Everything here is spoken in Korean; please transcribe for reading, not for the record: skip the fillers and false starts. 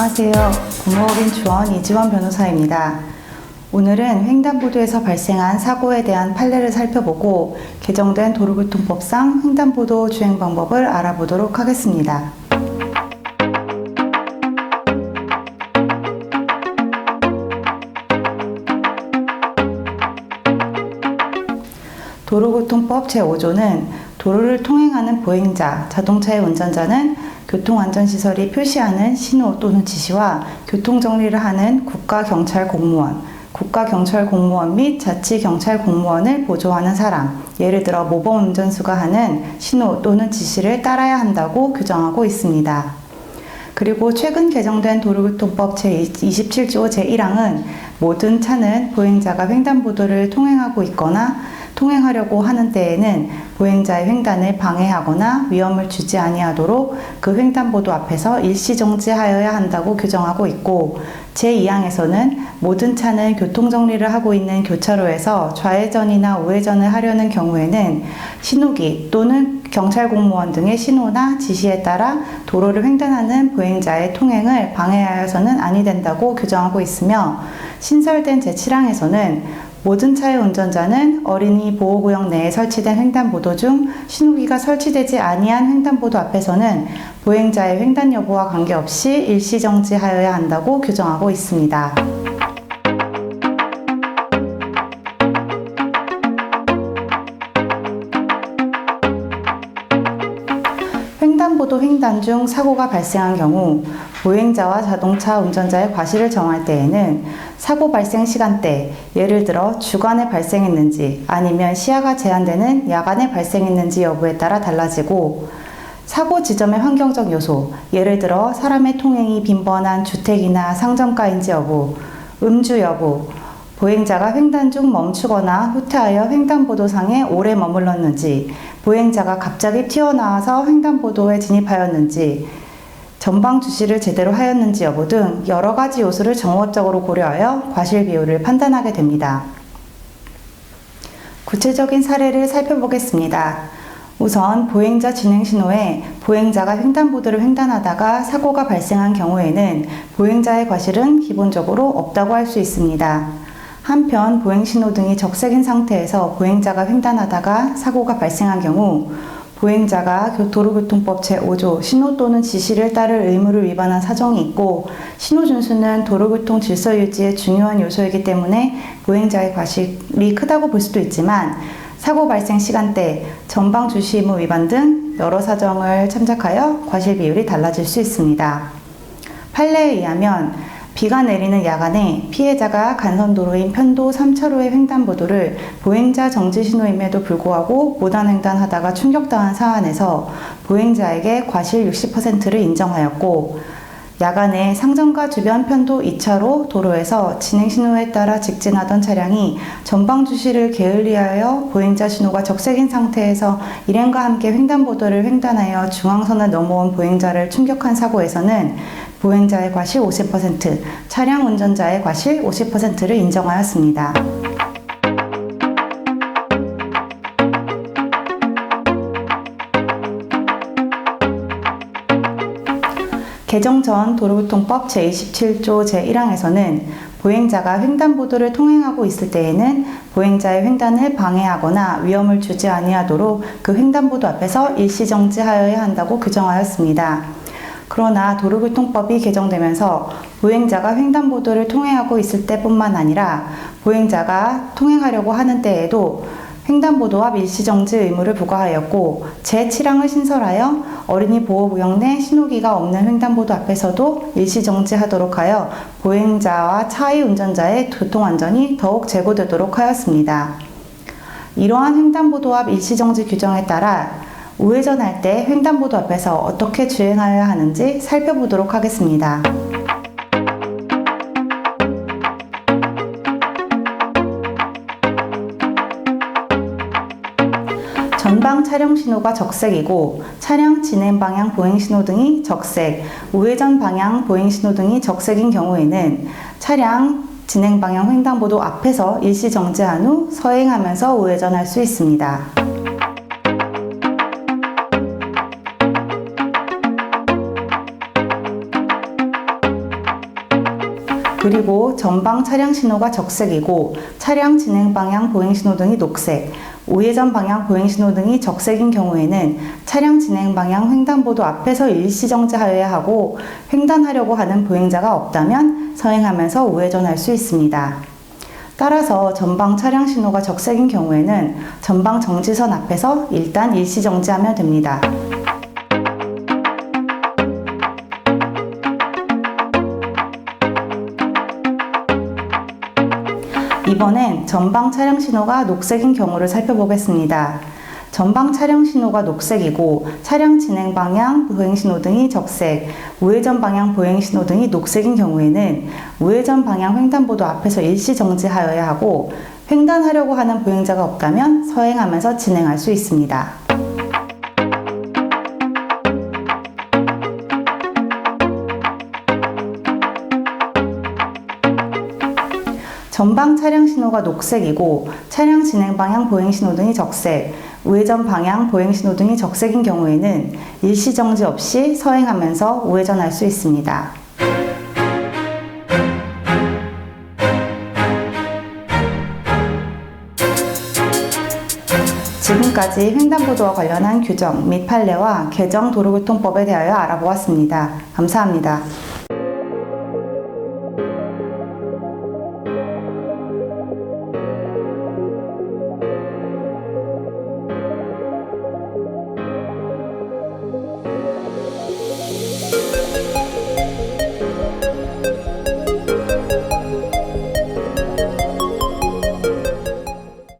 안녕하세요. 법무법인 주원 이지원 변호사입니다. 오늘은 횡단보도에서 발생한 사고에 대한 판례를 살펴보고 개정된 도로교통법상 횡단보도 주행 방법을 알아보도록 하겠습니다. 도로교통법 제5조는 도로를 통행하는 보행자, 자동차의 운전자는 교통안전시설이 표시하는 신호 또는 지시와 교통정리를 하는 국가경찰공무원, 국가경찰공무원 및 자치경찰공무원을 보조하는 사람, 예를 들어 모범운전수가 하는 신호 또는 지시를 따라야 한다고 규정하고 있습니다. 그리고 최근 개정된 도로교통법 제27조 제1항은 모든 차는 보행자가 횡단보도를 통행하고 있거나 통행하려고 하는 때에는 보행자의 횡단을 방해하거나 위험을 주지 아니하도록 그 횡단보도 앞에서 일시정지하여야 한다고 규정하고 있고, 제2항에서는 모든 차는 교통정리를 하고 있는 교차로에서 좌회전이나 우회전을 하려는 경우에는 신호기 또는 경찰공무원 등의 신호나 지시에 따라 도로를 횡단하는 보행자의 통행을 방해하여서는 아니 된다고 규정하고 있으며, 신설된 제7항에서는 모든 차의 운전자는 어린이 보호구역 내에 설치된 횡단보도 중 신호기가 설치되지 아니한 횡단보도 앞에서는 보행자의 횡단 여부와 관계없이 일시정지하여야 한다고 규정하고 있습니다. 횡단보도 횡단 중 사고가 발생한 경우 보행자와 자동차 운전자의 과실을 정할 때에는 사고 발생 시간대, 예를 들어 주간에 발생했는지 아니면 시야가 제한되는 야간에 발생했는지 여부에 따라 달라지고, 사고 지점의 환경적 요소, 예를 들어 사람의 통행이 빈번한 주택이나 상점가인지 여부, 음주 여부, 보행자가 횡단 중 멈추거나 후퇴하여 횡단보도상에 오래 머물렀는지, 보행자가 갑자기 튀어나와서 횡단보도에 진입하였는지, 전방 주시를 제대로 하였는지 여부 등 여러 가지 요소를 종합적으로 고려하여 과실 비율을 판단하게 됩니다. 구체적인 사례를 살펴보겠습니다. 우선 보행자 진행 신호에 보행자가 횡단보도를 횡단하다가 사고가 발생한 경우에는 보행자의 과실은 기본적으로 없다고 할 수 있습니다. 한편 보행신호등이 적색인 상태에서 보행자가 횡단하다가 사고가 발생한 경우 보행자가 도로교통법 제5조 신호 또는 지시를 따를 의무를 위반한 사정이 있고, 신호 준수는 도로교통 질서 유지의 중요한 요소이기 때문에 보행자의 과실이 크다고 볼 수도 있지만, 사고 발생 시간대, 전방 주시 의무 위반 등 여러 사정을 참작하여 과실 비율이 달라질 수 있습니다. 판례에 의하면 비가 내리는 야간에 피해자가 간선도로인 편도 3차로의 횡단보도를 보행자 정지 신호임에도 불구하고 무단 횡단하다가 충격당한 사안에서 보행자에게 과실 60%를 인정하였고, 야간에 상점가 주변 편도 2차로 도로에서 진행 신호에 따라 직진하던 차량이 전방 주시를 게을리하여 보행자 신호가 적색인 상태에서 일행과 함께 횡단보도를 횡단하여 중앙선을 넘어온 보행자를 충격한 사고에서는 보행자의 과실 50%, 차량 운전자의 과실 50%를 인정하였습니다. 개정 전 도로교통법 제27조 제1항에서는 보행자가 횡단보도를 통행하고 있을 때에는 보행자의 횡단을 방해하거나 위험을 주지 아니하도록 그 횡단보도 앞에서 일시정지하여야 한다고 규정하였습니다. 그러나 도로교통법이 개정되면서 보행자가 횡단보도를 통행하고 있을 때뿐만 아니라 보행자가 통행하려고 하는 때에도 횡단보도 앞 일시정지 의무를 부과하였고, 제7항을 신설하여 어린이 보호구역 내 신호기가 없는 횡단보도 앞에서도 일시정지하도록 하여 보행자와 차의 운전자의 교통안전이 더욱 제고되도록 하였습니다. 이러한 횡단보도 앞 일시정지 규정에 따라 우회전할 때 횡단보도 앞에서 어떻게 주행하여야 하는지 살펴보도록 하겠습니다. 전방 차량 신호가 적색이고 차량 진행 방향 보행 신호등이 적색, 우회전 방향 보행 신호등이 적색인 경우에는 차량 진행 방향 횡단보도 앞에서 일시 정지한 후 서행하면서 우회전할 수 있습니다. 전방 차량 신호가 적색이고 차량 진행 방향 보행 신호등이 적색, 우회전 방향 보행 신호등이 적색인 경우에는 차량 진행 방향 횡단보도 앞에서 일시 정지한 후 서행하면서 우회전할 수 있습니다. 그리고 전방 차량 신호가 적색이고 차량 진행 방향 보행 신호등이 녹색, 우회전 방향 보행 신호등이 적색인 경우에는 차량 진행 방향 횡단보도 앞에서 일시 정지하여야 하고 횡단하려고 하는 보행자가 없다면 서행하면서 우회전할 수 있습니다. 따라서 전방 차량 신호가 적색인 경우에는 전방 정지선 앞에서 일단 일시 정지하면 됩니다. 이번엔 전방 차량 신호가 녹색인 경우를 살펴보겠습니다. 전방 차량 신호가 녹색이고 차량 진행 방향 보행 신호등이 적색, 우회전 방향 보행 신호등이 녹색인 경우에는 우회전 방향 횡단보도 앞에서 일시 정지하여야 하고 횡단하려고 하는 보행자가 없다면 서행하면서 진행할 수 있습니다. 전방 차량 신호가 녹색이고 차량 진행 방향 보행 신호등이 적색, 우회전 방향 보행 신호등이 적색인 경우에는 일시 정지 없이 서행하면서 우회전할 수 있습니다. 지금까지 횡단보도와 관련한 규정 및 판례와 개정 도로교통법에 대하여 알아보았습니다. 감사합니다.